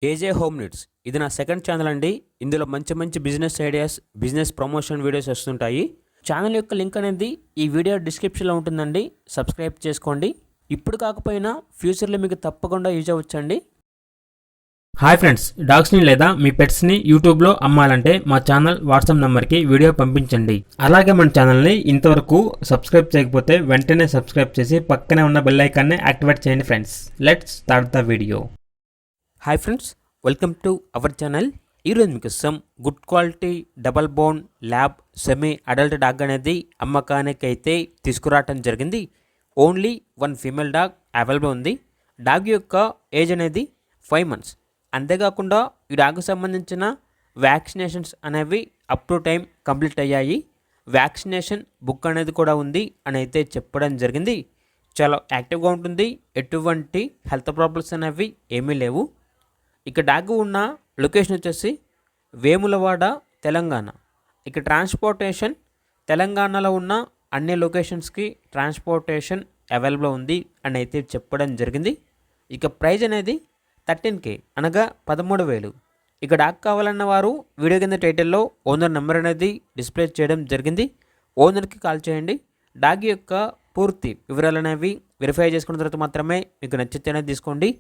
ఏజే home needs ఇది నా second channel అండి. ఇందులో మంచి మంచి business ideas, business promotion videos వస్తుంటాయి. ఛానల్ యొక్క లింక్ అనేది ఈ వీడియో డిస్క్రిప్షన్లో ఉంటుందండి. సబ్స్క్రైబ్ చేసుకోండి. ఇప్పుడు కాకపోయినా ఫ్యూచర్లో మీకు తప్పకుండా యూజ్ అవ్వచ్చండి. హాయ్ ఫ్రెండ్స్, డాగ్స్ని లేదా మీ పెట్స్ని యూట్యూబ్లో అమ్మాలంటే మా ఛానల్ వాట్సాప్ నెంబర్కి వీడియో పంపించండి. అలాగే మన ఛానల్ని ఇంతవరకు సబ్స్క్రైబ్ చేయకపోతే వెంటనే సబ్స్క్రైబ్ చేసి పక్కనే ఉన్న బెల్ ఐకాన్ని యాక్టివేట్ చేయండి friends. Let's start the video. Hi friends, welcome to our channel. ఈరోజు మీకు good quality double bone lab semi adult dog అనేది అమ్మకానికి అయితే తీసుకురావటం జరిగింది. ఓన్లీ 1 ఫీమేల్ డాగ్ అవైలబుల్ ఉంది. డాగ్ యొక్క ఏజ్ అనేది 5 months. అంతేకాకుండా ఈ డాగ్కు సంబంధించిన వ్యాక్సినేషన్స్ అనేవి అప్ టు టైం కంప్లీట్ అయ్యాయి. వ్యాక్సినేషన్ బుక్ అనేది కూడా ఉంది అని అయితే చెప్పడం జరిగింది. చాలా యాక్టివ్గా ఉంటుంది. ఎటువంటి హెల్త్ ప్రాబ్లమ్స్ అనేవి ఏమీ లేవు. ఇక డాగ్ ఉన్న లొకేషన్ వచ్చేసి వేములవాడ, తెలంగాణ. ఇక ట్రాన్స్పోర్టేషన్ తెలంగాణలో ఉన్న అన్ని లొకేషన్స్కి ట్రాన్స్పోర్టేషన్ అవైలబుల్ ఉంది అని అయితే చెప్పడం జరిగింది. ఇక ప్రైజ్ అనేది 13K అనగా 13,000. ఇక డాగ్ కావాలన్న వారు వీడియో కింద టైటిల్లో ఓనర్ నెంబర్ అనేది డిస్ప్లే చేయడం జరిగింది. ఓనర్కి కాల్ చేయండి. డాగ్ యొక్క పూర్తి వివరాలు అనేవి వెరిఫై చేసుకున్న తర్వాత మాత్రమే మీకు నచ్చితేనే తీసుకోండి.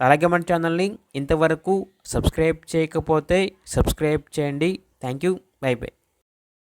అలాగే మన ఛానల్ని ఇంతవరకు సబ్స్క్రైబ్ చేయకపోతే సబ్స్క్రైబ్ చేయండి. Thank you. By by.